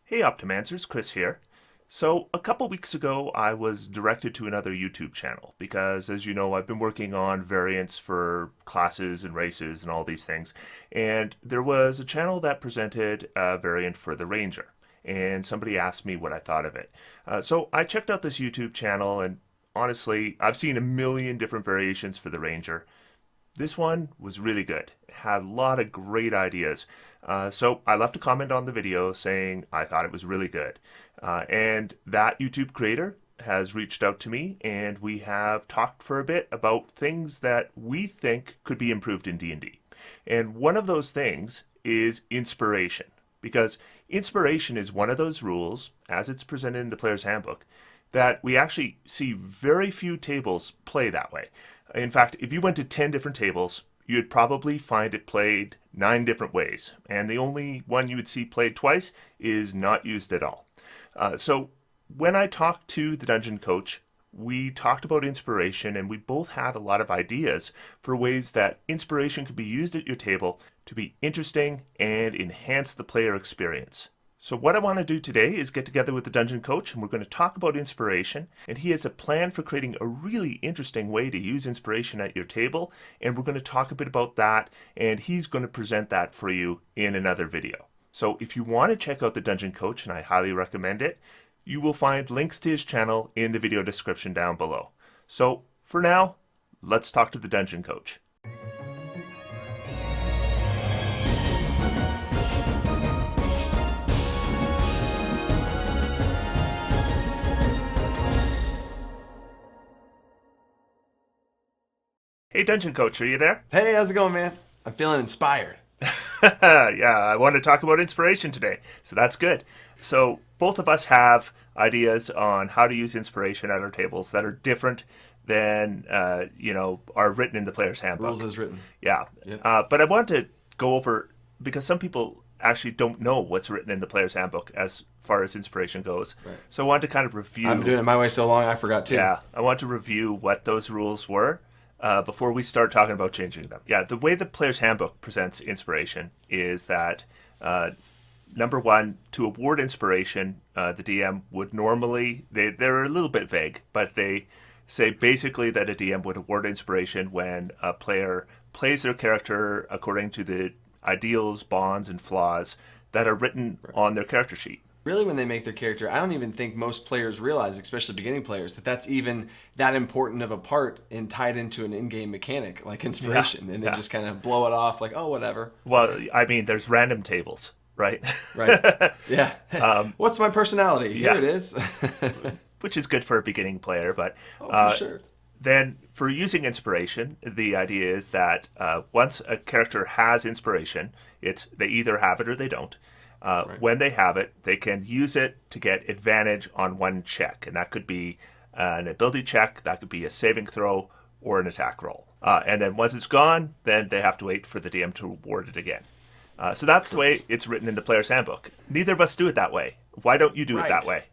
Hey Optimancers, Chris here. So, a couple weeks ago, I was directed to another YouTube channel because, as you know, I've been working on variants for classes and races and all these things. And there was a channel that presented a variant for the Ranger. And somebody asked me what I thought of it. So, I checked out this YouTube channel, and honestly, I've seen a million different variations for the Ranger. This one was really good. It had a lot of great ideas. So I left a comment on the video saying I thought it was really good. And that YouTube creator has reached out to me and we have talked for a bit about things that we think could be improved in D&D. And one of those things is inspiration. Because inspiration is one of those rules, as it's presented in the player's handbook, that we actually see very few tables play that way. In fact, if you went to 10 different tables, you'd probably find it played 9 different ways. And the only one you would see played twice is not used at all. So when I talked to the dungeon coach, we talked about inspiration and we both had a lot of ideas for ways that inspiration could be used at your table to be interesting and enhance the player experience. So what I want to do today is get together with the dungeon coach and we're going to talk about inspiration, and he has a plan for creating a really interesting way to use inspiration at your table, and we're going to talk a bit about that, and he's going to present that for you in another video. So if you want to check out the dungeon coach, and I highly recommend it, you will find links to his channel in the video description down below. So for now, let's talk to the dungeon coach. Hey, Dungeon Coach, are you there? Hey, how's it going, man? I'm feeling inspired. Yeah, I want to talk about inspiration today, so that's good. So both of us have ideas on how to use inspiration at our tables that are different than are written in the player's handbook. Rules as written. Yeah, Yep. but I want to go over because some people actually don't know what's written in the player's handbook as far as inspiration goes. Right. So I want to kind of review. I've been doing it my way so long, I forgot too. Yeah, I want to review what those rules were before we start talking about changing them. Yeah, the way the player's handbook presents inspiration is that number one, to award inspiration, the DM would normally, they're a little bit vague, but they say basically that a DM would award inspiration when a player plays their character according to the ideals, bonds, and flaws that are written on their character sheet. Really, when they make their character, I don't even think most players realize, especially beginning players, that that's even that important of a part and tied into an in-game mechanic like inspiration, and they just kind of blow it off like, oh, whatever. Well, I mean, there's random tables, right? Right. Yeah. What's my personality? Here yeah. it is. Which is good for a beginning player, but Oh, for sure. then for using inspiration, the idea is that once a character has inspiration, they either have it or they don't. Right. When they have it, they can use it to get advantage on one check, and that could be an ability check, that could be a saving throw, or an attack roll. And then once it's gone, then they have to wait for the DM to award it again. So that's the way it's written in the player's handbook. Neither of us do it that way. Why don't you do it that way?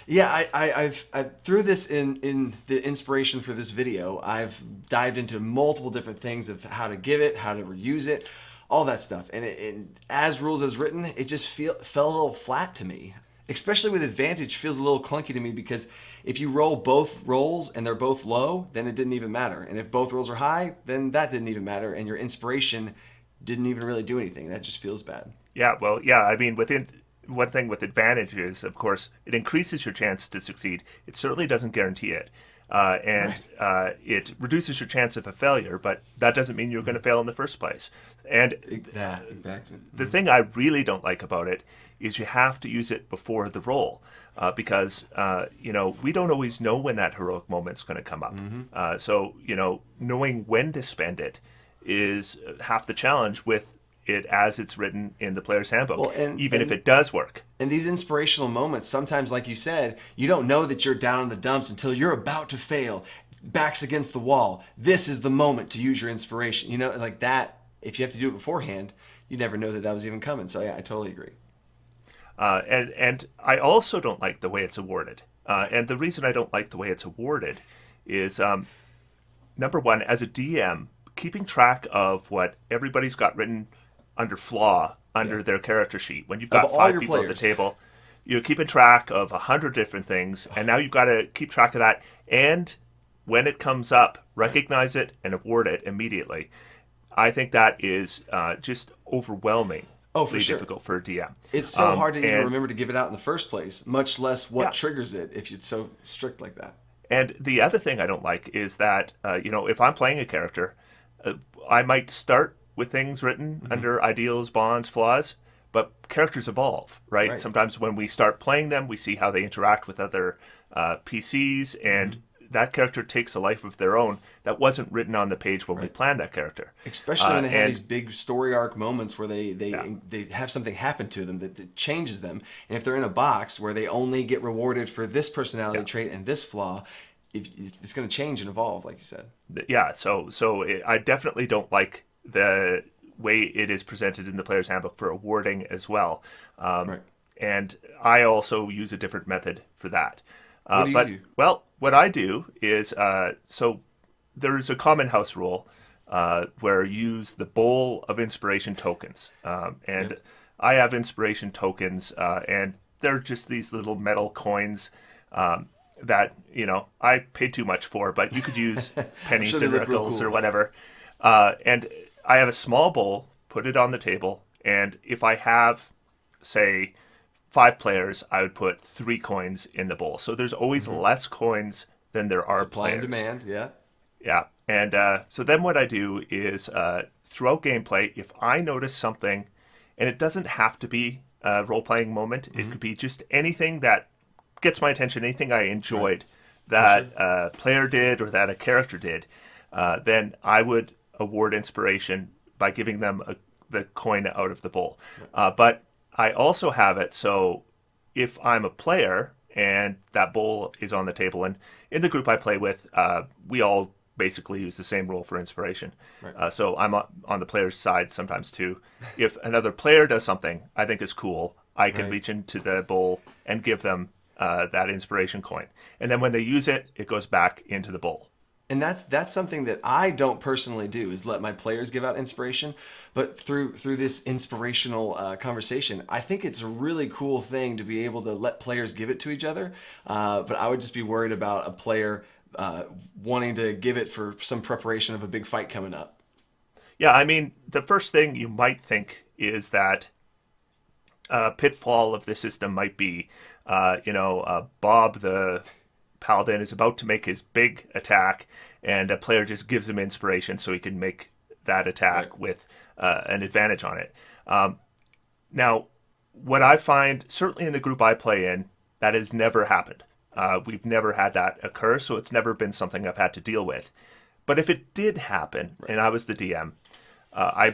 Yeah, I've through this in the inspiration for this video, I've dived into multiple different things of how to give it, how to reuse it, all that stuff. And as rules as written, it just fell a little flat to me. Especially with advantage, feels a little clunky to me because if you roll both rolls and they're both low, then it didn't even matter. And if both rolls are high, then that didn't even matter. And your inspiration didn't even really do anything. That just feels bad. Yeah, well, yeah, I mean, one thing with advantage is, of course, it increases your chance to succeed. It certainly doesn't guarantee it. It reduces your chance of a failure, but that doesn't mean you're going to fail in the first place. And the thing I really don't like about it is you have to use it before the roll because, we don't always know when that heroic moment's going to come up. Mm-hmm. So, knowing when to spend it is half the challenge with it as it's written in the player's handbook, well, if it does work. And these inspirational moments, sometimes, like you said, you don't know that you're down in the dumps until you're about to fail, backs against the wall. This is the moment to use your inspiration. Like that, if you have to do it beforehand, you never know that was even coming. So yeah, I totally agree. And I also don't like the way it's awarded. And the reason I don't like the way it's awarded is, number one, as a DM, keeping track of what everybody's got written under flaw under Yeah. their character sheet. When you've Of got all five your people at the players. table, you're keeping track of 100 different things, and now you've got to keep track of that. And when it comes up, Right. recognize it and award it immediately. I think that is just overwhelmingly Oh, for sure. difficult for a DM. It's so hard to even And remember to give it out in the first place, much less what yeah, triggers it if it's so strict like that. and the other thing I don't like is that if I'm playing a character, uh, I might start with things written under ideals, bonds, flaws, but characters evolve, right? Right. Sometimes when we start playing them, we see how they interact with other PCs, and that character takes a life of their own that wasn't written on the page when we Right. planned that character. Especially when they have And these big story arc moments where they yeah, they they have something happen to them that changes them, and if they're in a box where they only get rewarded for this personality yeah. trait and this flaw, if it's going to change and evolve, like you said. Yeah, I definitely don't like the way it is presented in the player's handbook for awarding as well. Right. And I also use a different method for that. What do you But do? well, what I do is so there's a common house rule where you use the bowl of inspiration tokens, and Yep. I have inspiration tokens, and they're just these little metal coins. That I paid too much for, but you could use I'm sure pennies they or look real nickels cool. or whatever. And I have a small bowl, put it on the table, and if I have, say, 5 players, I would put 3 coins in the bowl. So there's always less coins than there are Supply and players. demand, yeah. Yeah. And so then what I do is throughout gameplay, if I notice something, and it doesn't have to be a role playing moment, it could be just anything that gets my attention, anything I enjoyed that a player did or that a character did, then I would award inspiration by giving them the coin out of the bowl. But I also have it so if I'm a player and that bowl is on the table, and in the group I play with, we all basically use the same rule for inspiration. Right. So I'm on the player's side sometimes too. If another player does something I think is cool, I can Right. reach into the bowl and give them that inspiration coin. And then when they use it, it goes back into the bowl. And that's something that I don't personally do is let my players give out inspiration, but through this inspirational conversation, I think it's a really cool thing to be able to let players give it to each other. But I would just be worried about a player wanting to give it for some preparation of a big fight coming up. Yeah, I mean, the first thing you might think is that a pitfall of the system might be, Bob the paladin is about to make his big attack, and a player just gives him inspiration so he can make that attack Right. with an advantage on it. Now, what I find, certainly in the group I play in, that has never happened. We've never had that occur, so it's never been something I've had to deal with. But if it did happen, and I was the DM, I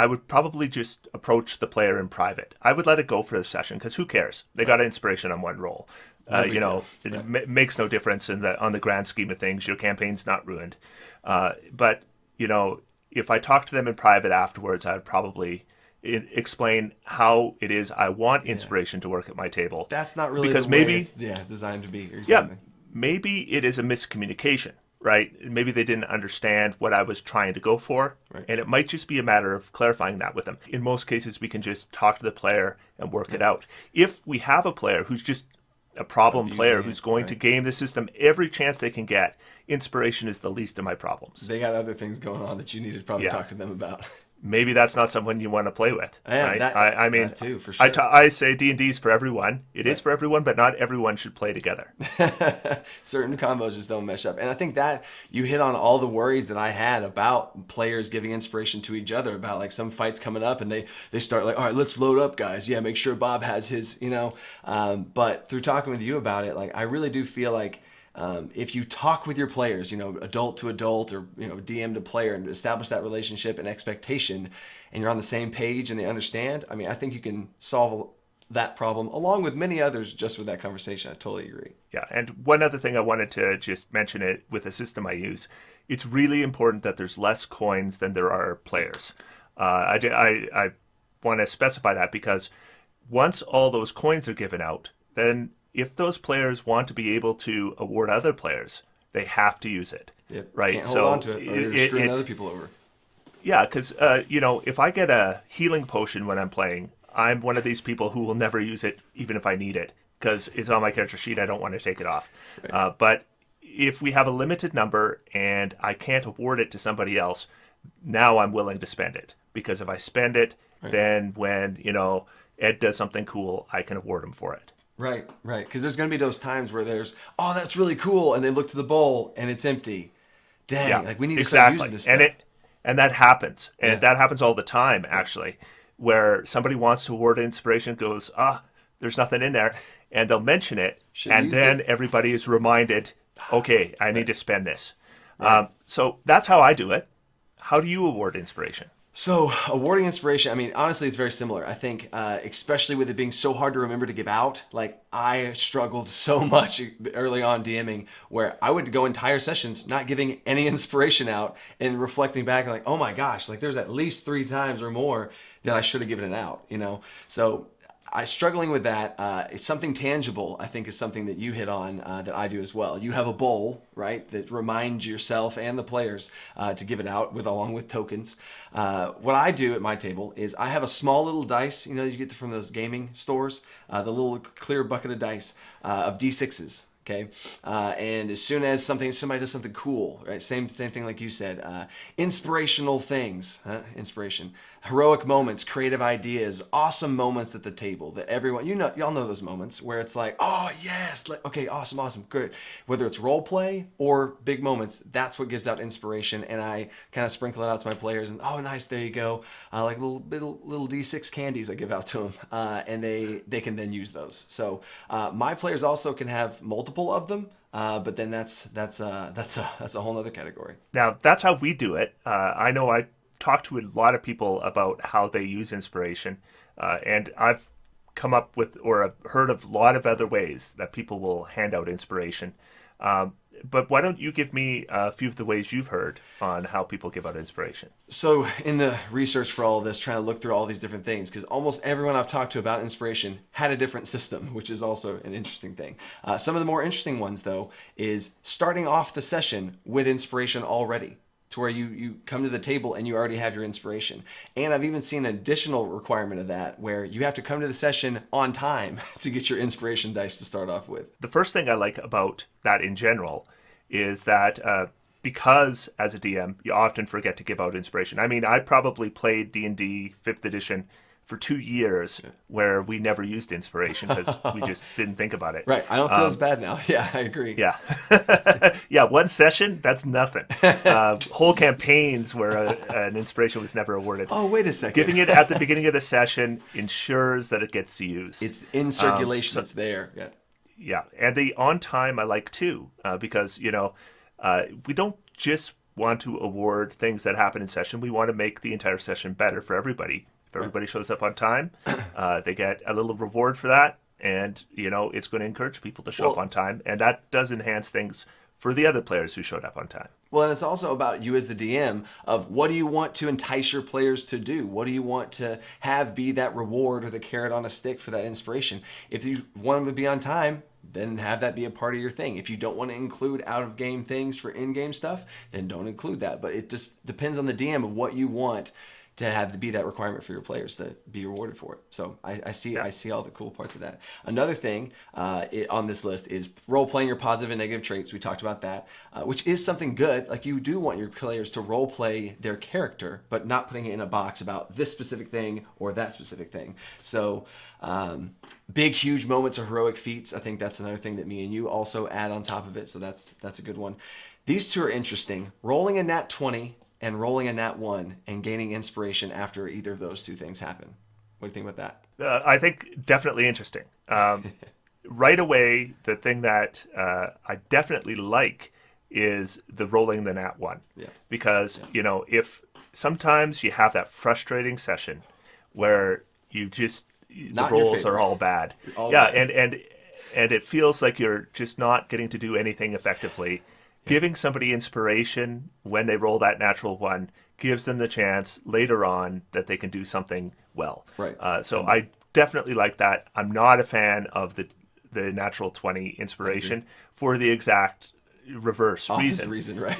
would probably just approach the player in private. I would let it go for a session because who cares? They got inspiration on one roll. No big deal. It Right. makes no difference on the grand scheme of things. Your campaign's not ruined. But if I talk to them in private afterwards, I would probably explain how it is I want inspiration to work at my table. That's not really because the way maybe it's designed to be or yeah, something. maybe it is a miscommunication, right? Maybe they didn't understand what I was trying to go for, Right. and it might just be a matter of clarifying that with them. In most cases, we can just talk to the player and work it out. If we have a player who's just a problem player Abusing who's it, going to right. game the system every chance they can get, inspiration is the least of my problems. They got other things going on that you need to probably Yeah. talk to them about. Maybe that's not someone you want to play with, Yeah, right? that- I mean, that too, for sure. I say D&D's for everyone. It is for everyone, but not everyone should play together. Certain combos just don't mesh up. And I think that you hit on all the worries that I had about players giving inspiration to each other, about like some fights coming up and they start like, all right, let's load up, guys. Yeah, make sure Bob has his. But through talking with you about it, like I really do feel like if you talk with your players, adult to adult or, DM to player and establish that relationship and expectation and you're on the same page and they understand, I mean, I think you can solve that problem along with many others just with that conversation. I totally agree. Yeah, and one other thing I wanted to just mention it with the system I use, it's really important that there's less coins than there are players. I want to specify that because once all those coins are given out, then if those players want to be able to award other players, they have to use it. Yep. Right? Can't hold on to it or you're screwing other people over. Yeah, because if I get a healing potion when I'm playing, I'm one of these people who will never use it, even if I need it, because it's on my character sheet. I don't want to take it off. Right. But if we have a limited number and I can't award it to somebody else, now I'm willing to spend it, because if I spend it, Right. then when Ed does something cool, I can award him for it. Right, right. Because there's going to be those times where there's, oh, that's really cool, and they look to the bowl and it's empty. Dang, Yeah, like we need to start using exactly. this And stuff. that happens, and Yeah. that happens all the time actually, where somebody wants to award inspiration, goes, there's nothing in there, and they'll mention it, Should and use then it. everybody is reminded, okay, I need to spend this. Right. So that's how I do it. How do you award inspiration? So awarding inspiration, I mean, honestly, it's very similar. I think, especially with it being so hard to remember to give out, like I struggled so much early on DMing where I would go entire sessions not giving any inspiration out and reflecting back like, oh my gosh, like there's at least 3 times or more that I should have given it out, So I struggling with that. It's something tangible, I think, is something that you hit on that I do as well. You have a bowl, right, that reminds yourself and the players to give it out along with tokens. What I do at my table is I have a small little dice, you get from those gaming stores, the little clear bucket of dice of D6s. Okay, and as soon as somebody does something cool, right? Same thing like you said. Inspirational things, inspiration, heroic moments, creative ideas, awesome moments at the table that everyone, y'all know those moments where it's like, oh yes, okay, awesome, good. Whether it's role play or big moments, that's what gives out inspiration, and I kind of sprinkle it out to my players, and oh nice, there you go, like little D6 candies I give out to them, and they can then use those. So my players also can have multiple of them, but then that's a whole other category. Now, that's how we do it. I know I talk to a lot of people about how they use inspiration, and I've come up with or I've heard of a lot of other ways that people will hand out inspiration. But why don't you give me a few of the ways you've heard on how people give out inspiration? So in the research for all of this, trying to look through all these different things, because almost everyone I've talked to about inspiration had a different system, which is also an interesting thing. Some of the more interesting ones, though, is starting off the session with inspiration already, to where you come to the table and you already have your inspiration. And I've even seen an additional requirement of that, where you have to come to the session on time to get your inspiration dice to start off with. The first thing I like about that in general is that because as a DM, you often forget to give out inspiration. I mean, I probably played D&D 5th edition for 2 years where we never used inspiration because we just didn't think about it. Right. I don't feel as bad now. Yeah, I agree. Yeah. Yeah, one session, that's nothing. Whole campaigns where an inspiration was never awarded. Oh, wait a second. Giving it at the beginning of the session ensures that it gets used. It's in circulation. It's there. Yeah. Yeah, and the on time I like too, because we don't just want to award things that happen in session. We want to make the entire session better for everybody. If everybody shows up on time, they get a little reward for that, and it's going to encourage people to show up on time, and that does enhance things for the other players who showed up on time. Well, and it's also about you as the DM of what do you want to entice your players to do? What do you want to have be that reward or the carrot on a stick for that inspiration? If you want them to be on time, then have that be a part of your thing. If you don't want to include out-of-game things for in-game stuff, then don't include that. But it just depends on the DM of what you want to have to be that requirement for your players to be rewarded for it. So I see all the cool parts of that. Another thing on this list is role-playing your positive and negative traits. We talked about that, which is something good. Like you do want your players to role-play their character, but not putting it in a box about this specific thing or that specific thing. So big, huge moments of heroic feats. I think that's another thing that me and you also add on top of it. So that's a good one. These two are interesting. Rolling a nat 20 and rolling a nat 1 and gaining inspiration after either of those two things happen. What do you think about that? I think definitely interesting. Right away, the thing that I definitely like is the rolling the nat 1. Yeah. Because, if sometimes you have that frustrating session where you just, the rolls are all bad. Bad. And it feels like you're just not getting to do anything effectively. Giving somebody inspiration when they roll that natural 1 gives them the chance later on that they can do something well. Right. So I definitely like that. I'm not a fan of the natural 20 inspiration for the exact reverse Opposite reason. reason, right?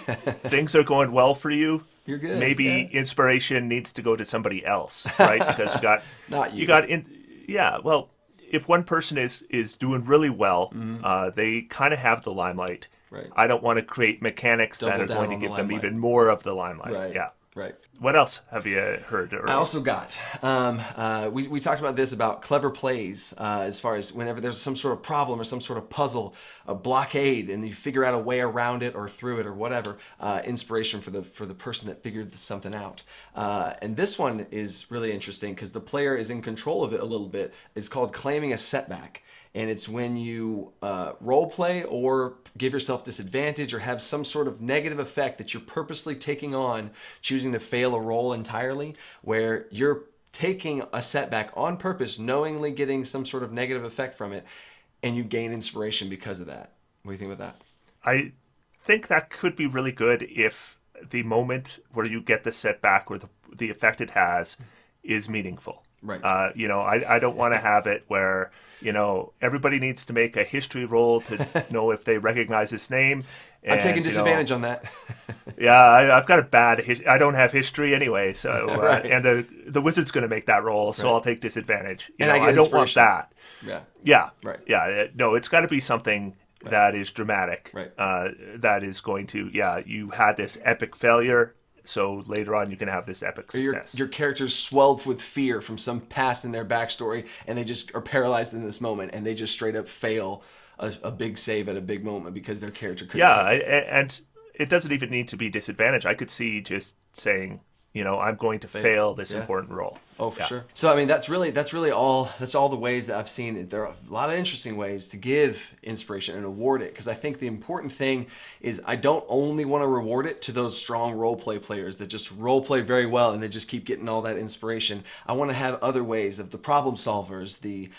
Things are going well for you. You're good. Maybe Yeah. inspiration needs to go to somebody else, right? Because Not you you. got in, yeah. Well, if one person is doing really well, they kind of have the limelight. Right. I don't want to create mechanics that Double are down going to on the give them limelight. even more of the limelight. Right. Yeah. Right. What else have you heard? I also got, we talked about this, about clever plays, as far as whenever there's some sort of problem or some sort of puzzle, a blockade, and you figure out a way around it or through it or whatever, inspiration for the person that figured something out. And this one is really interesting because the player is in control of it a little bit. It's called claiming a setback. And it's when you role play or give yourself disadvantage or have some sort of negative effect that you're purposely taking on, choosing to fail a role entirely, where you're taking a setback on purpose, knowingly getting some sort of negative effect from it, and you gain inspiration because of that. What do you think about that? I think that could be really good if the moment where you get the setback or the effect it has is meaningful. Right. I don't want to have it where, everybody needs to make a history roll to know if they recognize this name. And, I'm taking disadvantage on that. Yeah, I've got a bad I don't have history anyway, so Right. and the wizard's going to make that roll, so Right. I'll take disadvantage. And I get I don't want inspiration. that. Yeah. Yeah. Right. Yeah. No, it's got to be something that is dramatic. Right. That is going to, you had this epic failure, so later on you can have this epic success. Your character's swelled with fear from some past in their backstory, and they just are paralyzed in this moment, and they just straight up fail a big save at a big moment because their character couldn't. And it doesn't even need to be disadvantage. I could see just saying, I'm going to fail this important role. Oh, for sure. So I mean, that's all the ways that I've seen. There are a lot of interesting ways to give inspiration and award it, because I think the important thing is I don't only want to reward it to those strong role play players that just role play very well and they just keep getting all that inspiration. I want to have other ways of the problem solvers, the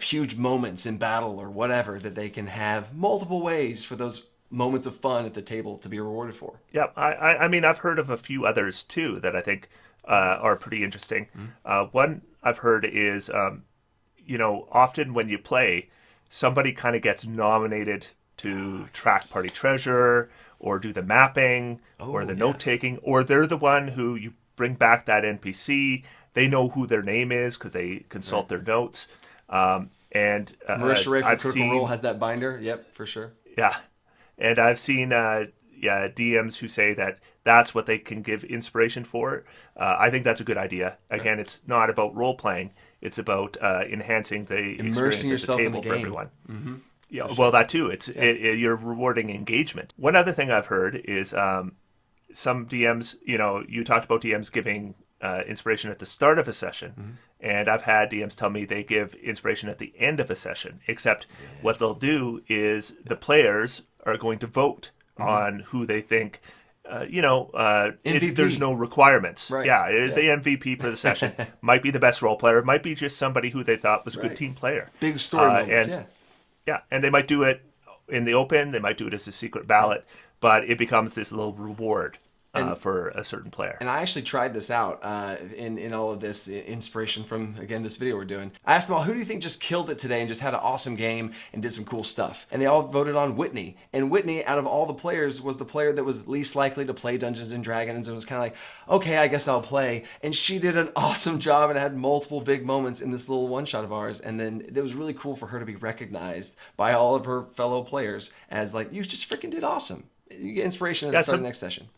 huge moments in battle or whatever, that they can have multiple ways for those moments of fun at the table to be rewarded for. Yeah, I mean, I've heard of a few others too that I think are pretty interesting. One I've heard is, often when you play, somebody kind of gets nominated to track party treasure or do the mapping or the note taking, or they're the one who you bring back that NPC. They know who their name is because they consult their notes. And Marisha Ray from I've Critical Role has that binder. Yep, for sure. Yeah. And I've seen DMs who say that that's what they can give inspiration for. I think that's a good idea. Again, it's not about role playing; it's about enhancing the experience at the table for everyone. Mm-hmm. Yeah, well, that too. You're rewarding engagement. One other thing I've heard is some DMs. You talked about DMs giving inspiration at the start of a session, and I've had DMs tell me they give inspiration at the end of a session. Except what they'll do is the players are going to vote on who they think, there's no requirements. Right. The MVP for the session might be the best role player. It might be just somebody who they thought was a good team player. Big story moments, and they might do it in the open. They might do it as a secret ballot, but it becomes this little reward for a certain player. And I actually tried this out in all of this inspiration from, again, this video we're doing. I asked them all, who do you think just killed it today and just had an awesome game and did some cool stuff? And they all voted on Whitney. And Whitney, out of all the players, was the player that was least likely to play Dungeons & Dragons and was kind of like, okay, I guess I'll play. And she did an awesome job and had multiple big moments in this little one-shot of ours. And then it was really cool for her to be recognized by all of her fellow players as like, you just freaking did awesome. You get inspiration at the start of the next session.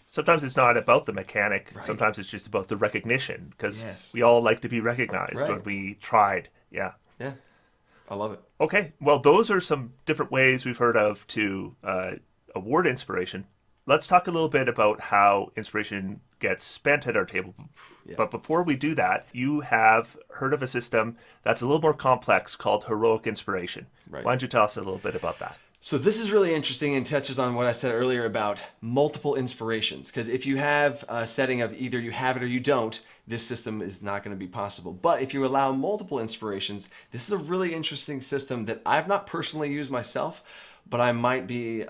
Sometimes it's not about the mechanic. Right. Sometimes it's just about the recognition, because we all like to be recognized when we tried. Yeah. Yeah. I love it. Okay. Well, those are some different ways we've heard of to award inspiration. Let's talk a little bit about how inspiration gets spent at our table. Yeah. But before we do that, you have heard of a system that's a little more complex called heroic inspiration. Right. Why don't you tell us a little bit about that? So this is really interesting and touches on what I said earlier about multiple inspirations. Because if you have a setting of either you have it or you don't, this system is not going to be possible. But if you allow multiple inspirations, this is a really interesting system that I've not personally used myself, but I might be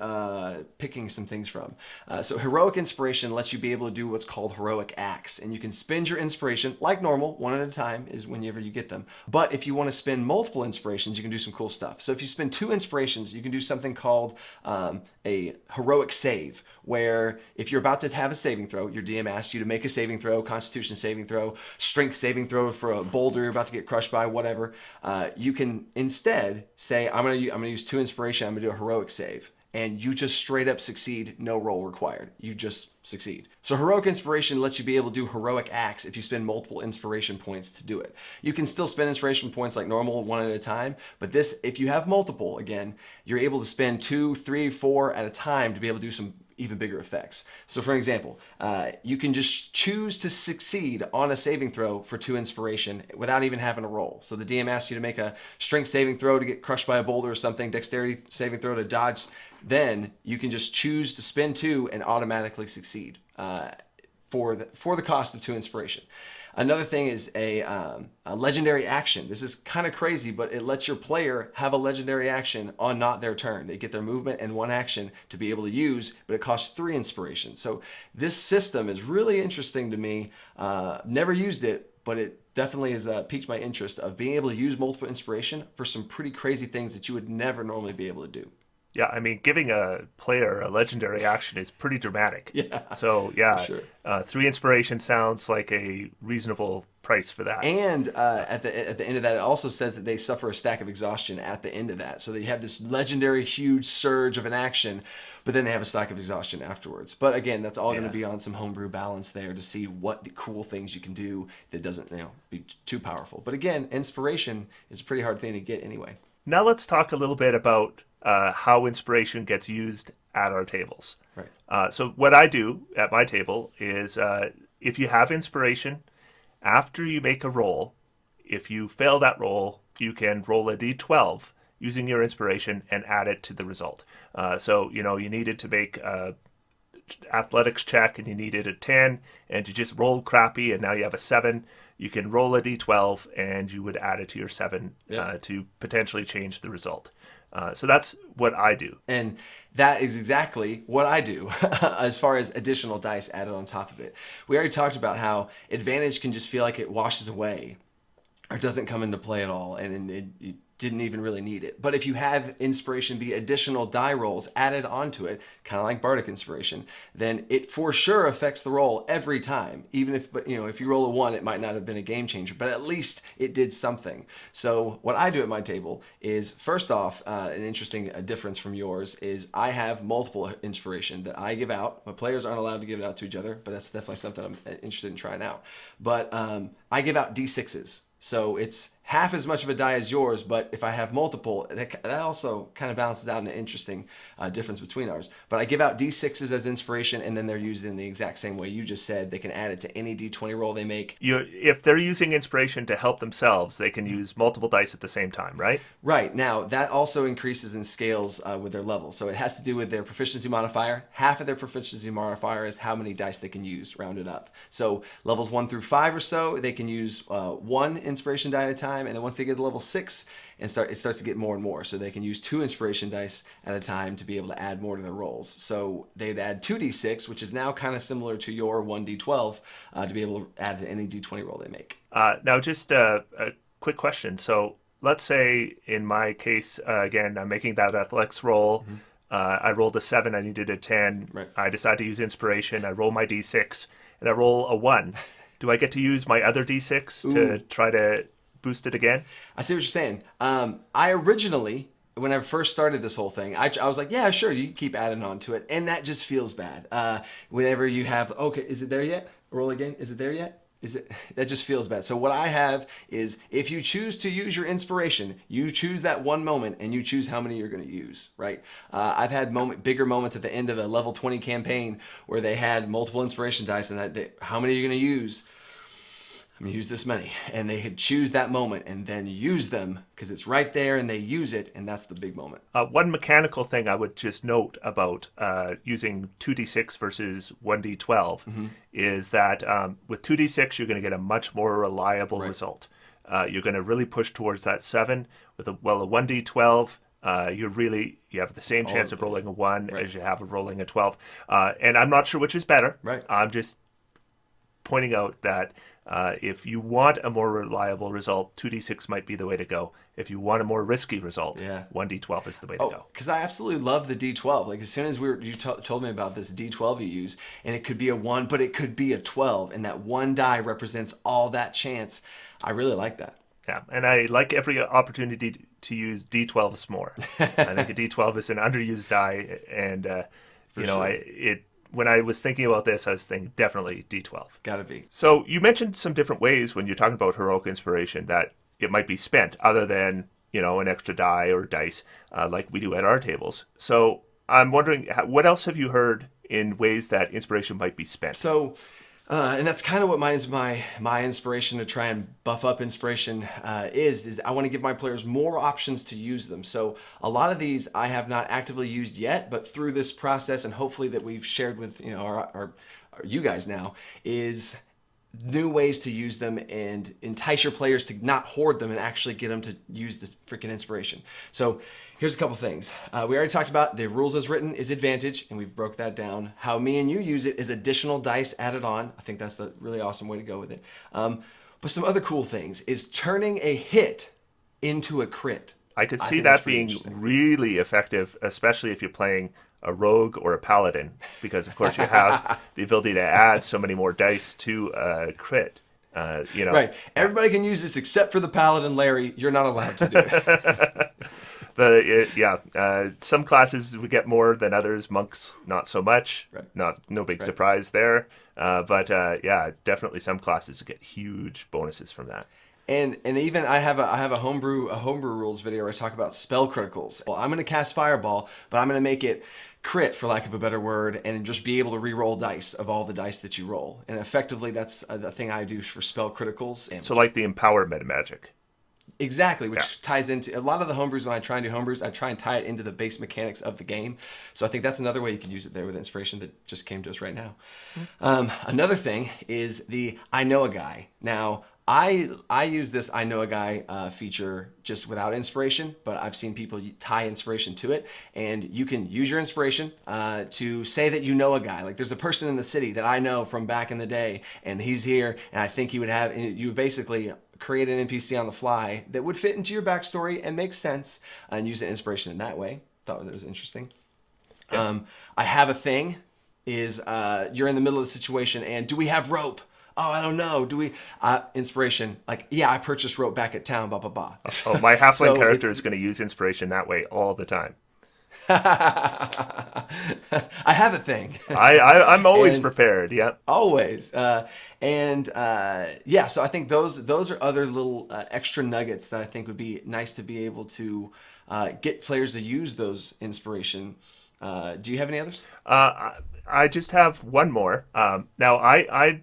picking some things from. So heroic inspiration lets you be able to do what's called heroic acts, and you can spend your inspiration like normal, one at a time is whenever you get them. But if you want to spend multiple inspirations, you can do some cool stuff. So if you spend 2 inspirations, you can do something called a heroic save, where if you're about to have a saving throw, your DM asks you to make a saving throw, Constitution saving throw, Strength saving throw for a boulder you're about to get crushed by, whatever. You can instead say, I'm gonna use 2 inspiration. I'm gonna do a heroic save, and you just straight up succeed, no roll required. You just succeed. So heroic inspiration lets you be able to do heroic acts if you spend multiple inspiration points to do it. You can still spend inspiration points like normal, one at a time, but this, if you have multiple, again, you're able to spend 2, 3, 4 at a time to be able to do some even bigger effects. So for example, you can just choose to succeed on a saving throw for 2 inspiration without even having to roll. So the DM asks you to make a strength saving throw to get crushed by a boulder or something, dexterity saving throw to dodge, then you can just choose to spend 2 and automatically succeed for the cost of 2 inspiration. Another thing is a legendary action. This is kind of crazy, but it lets your player have a legendary action on not their turn. They get their movement and 1 action to be able to use, but it costs 3 inspiration. So this system is really interesting to me. Never used it, but it definitely has piqued my interest of being able to use multiple inspiration for some pretty crazy things that you would never normally be able to do. Yeah, I mean, giving a player a legendary action is pretty dramatic. Yeah. So, yeah, Sure. 3 inspiration sounds like a reasonable price for that. And at the end of that, it also says that they suffer a stack of exhaustion at the end of that. So they have this legendary huge surge of an action, but then they have a stack of exhaustion afterwards. But again, that's all going to be on some homebrew balance there to see what the cool things you can do that doesn't be too powerful. But again, inspiration is a pretty hard thing to get anyway. Now let's talk a little bit about how inspiration gets used at our tables. Right. So what I do at my table is if you have inspiration, after you make a roll, if you fail that roll, you can roll a d12 using your inspiration and add it to the result. So, you needed to make a athletics check and you needed a 10 and you just rolled crappy and now you have a 7. You can roll a d12 and you would add it to your 7 to potentially change the result. So that's what I do. And that is exactly what I do as far as additional dice added on top of it. We already talked about how advantage can just feel like it washes away or doesn't come into play at all, and it didn't even really need it. But if you have inspiration be additional die rolls added onto it, kind of like bardic inspiration, then it for sure affects the roll every time. Even if, if you roll a 1, it might not have been a game changer, but at least it did something. So what I do at my table is, first off, an interesting difference from yours is I have multiple inspiration that I give out. My players aren't allowed to give it out to each other, but that's definitely something I'm interested in trying out. But I give out D6s. So it's half as much of a die as yours, but if I have multiple, that also kind of balances out an interesting difference between ours. But I give out D6s as inspiration, and then they're used in the exact same way you just said. They can add it to any D20 roll they make. If they're using inspiration to help themselves, they can use multiple dice at the same time, right? Right. Now, that also increases and scales with their level. So it has to do with their proficiency modifier. Half of their proficiency modifier is how many dice they can use, rounded up. So levels 1 through 5 or so, they can use 1 inspiration die at a time. And then once they get to level 6, it starts to get more and more. So they can use 2 inspiration dice at a time to be able to add more to their rolls. So they'd add 2d6, which is now kind of similar to your 1d12, to be able to add to any d20 roll they make. Now, just a quick question. So let's say in my case, again, I'm making that athletics roll. Mm-hmm. I rolled a 7. I needed a 10. Right. I decide to use inspiration. I roll my d6, and I roll a 1. Do I get to use my other d6 to try to boost it again? I see what you're saying. I originally, when I first started this whole thing, I was like, yeah, sure, you can keep adding on to it. And that just feels bad. Whenever you have, okay, is it there yet? Roll again. Is it there yet? That just feels bad. So what I have is, if you choose to use your inspiration, you choose that one moment and you choose how many you're going to use, right? I've had bigger moments at the end of a level 20 campaign where they had multiple inspiration dice and how many are you going to use? I'm going to use this many. And they could choose that moment and then use them because it's right there and they use it, and that's the big moment. One mechanical thing I would just note about using 2d6 versus 1d12 is that with 2d6, you're going to get a much more reliable result. You're going to really push towards that 7. With a 1d12, you have the same chance of rolling a 1 Right. as you have of rolling a 12. And I'm not sure which is better. Right. I'm just pointing out that if you want a more reliable result, 2d6 might be the way to go. If you want a more risky result, Yeah. 1d12 is the way to go. Because I absolutely love the D12. Like as soon as told me about this D12 you use, and it could be a 1, but it could be a 12, and that one die represents all that chance. I really like that. Yeah, and I like every opportunity to use d12s more. I think a d12 is an underused die, and sure. when I was thinking about this, I was thinking definitely d12. Gotta be. So you mentioned some different ways when you're talking about heroic inspiration that it might be spent, other than an extra die or dice, like we do at our tables. So I'm wondering, what else have you heard in ways that inspiration might be spent? So, and that's kind of what my inspiration to try and buff up inspiration is I want to give my players more options to use them. So a lot of these I have not actively used yet, but through this process and hopefully that we've shared with our you guys now is new ways to use them and entice your players to not hoard them and actually get them to use the freaking inspiration. So here's a couple things. We already talked about the rules as written is advantage, and we've broke that down. How me and you use it is additional dice added on. I think that's a really awesome way to go with it. But some other cool things is turning a hit into a crit. I could see think that's that pretty being interesting. really effective, especially if you're playing a rogue or a paladin, because of course you have the ability to add so many more dice to a crit. Right. Everybody can use this except for the paladin, Larry. You're not allowed to do it. Some classes we get more than others. Monks not so much. Right. No big surprise there. But definitely some classes get huge bonuses from that. And even I have a homebrew rules video where I talk about spell criticals. Well, I'm going to cast Fireball, but I'm going to make it crit, for lack of a better word, and just be able to re-roll dice of all the dice that you roll. And effectively, that's the thing I do for spell criticals. And So like the empower meta magic. exactly, which ties into a lot of the homebrews. When I try and do homebrews, I try and tie it into the base mechanics of the game. So I think that's another way you can use it there with inspiration that just came to us right now. Another thing is the I know a guy. Now, I use this I know a guy feature just without inspiration, but I've seen people tie inspiration to it, and you can use your inspiration to say that you know a guy. Like there's a person in the city that I know from back in the day, and he's here, and I think he would have. And you would basically create an NPC on the fly that would fit into your backstory and make sense, and use the inspiration in that way. Thought that was interesting. I have a thing. Is you're in the middle of the situation, and do we have rope? Oh, I don't know. Do we inspiration? Like, yeah, I purchased rope back at town. Blah blah blah. Oh, my halfling So character is going to use inspiration that way all the time. I have a thing. I'm always And- prepared. Yeah. Always. So I think those are other little extra nuggets that I think would be nice to be able to get players to use those inspiration. Do you have any others? I just have one more. Now, I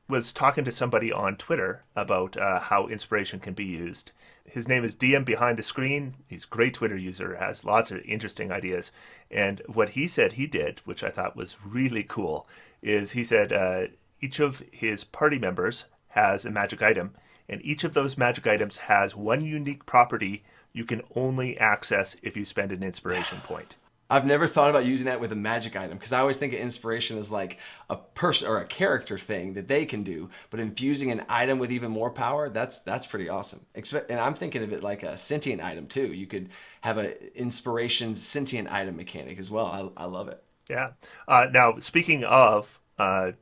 was talking to somebody on Twitter about how inspiration can be used. His name is DM Behind the Screen. He's a great Twitter user, has lots of interesting ideas. And what he said he did, which I thought was really cool, is he said each of his party members has a magic item, and each of those magic items has one unique property you can only access if you spend an inspiration point. I've never thought about using that with a magic item because I always think of inspiration as like a person or a character thing that they can do, but infusing an item with even more power, that's pretty awesome. And I'm thinking of it like a sentient item too. You could have an inspiration sentient item mechanic as well. I love it. Yeah. Now, speaking of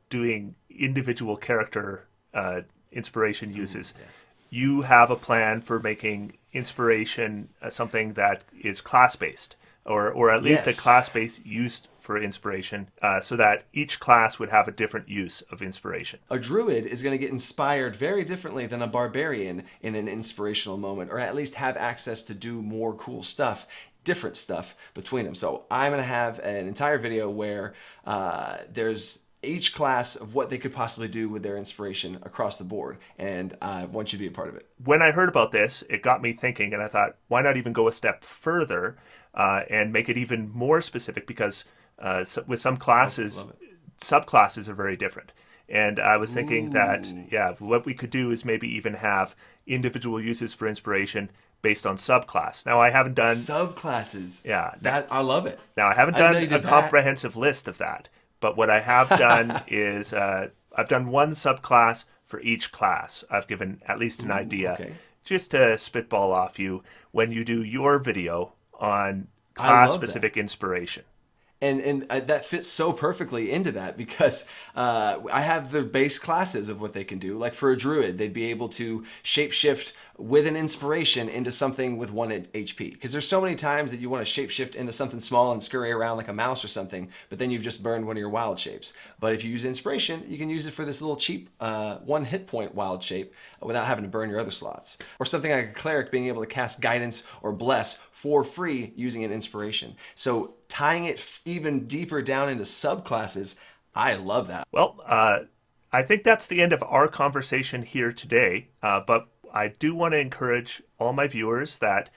doing individual character inspiration uses, you have a plan for making inspiration something that is class-based. Or at least Yes. a class-based use for inspiration, so that each class would have a different use of inspiration. A druid is going to get inspired very differently than a barbarian in an inspirational moment, or at least have access to do more cool stuff, different stuff between them. So I'm going to have an entire video where there's each class of what they could possibly do with their inspiration across the board, and I want you to be a part of it. When I heard about this, it got me thinking, and I thought, why not even go a step further and make it even more specific? Because with some classes, Love it. subclasses are very different. And I was thinking that, Ooh. yeah, what we could do is maybe even have individual uses for inspiration based on subclass. Now, I haven't done, Subclasses. yeah, That I love it. now I haven't I didn't know done you a did that. comprehensive list of that. But what I have done is I've done one subclass for each class. I've given at least an Ooh, idea okay. just to spitball off you when you do your video on I class love that. specific inspiration. And that fits so perfectly into that because I have the base classes of what they can do. Like for a druid, they'd be able to shapeshift with an inspiration into something with 1 HP. Because there's so many times that you want to shapeshift into something small and scurry around like a mouse or something, but then you've just burned one of your wild shapes. But if you use inspiration, you can use it for this little cheap 1 hit point wild shape without having to burn your other slots. Or something like a cleric being able to cast guidance or bless for free using an inspiration. So tying it even deeper down into subclasses, I love that. Well, I think that's the end of our conversation here today. But I do want to encourage all my viewers that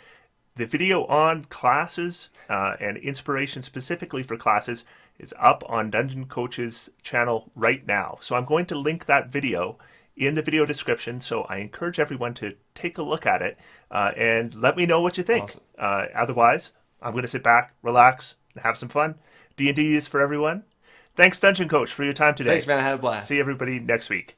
the video on classes and inspiration specifically for classes is up on Dungeon Coach's channel right now. So I'm going to link that video in the video description. So I encourage everyone to take a look at it and let me know what you think. Awesome. Otherwise, I'm going to sit back, relax, and have some fun. D&D is for everyone. Thanks, Dungeon Coach, for your time today. Thanks, man. I had a blast. See everybody next week.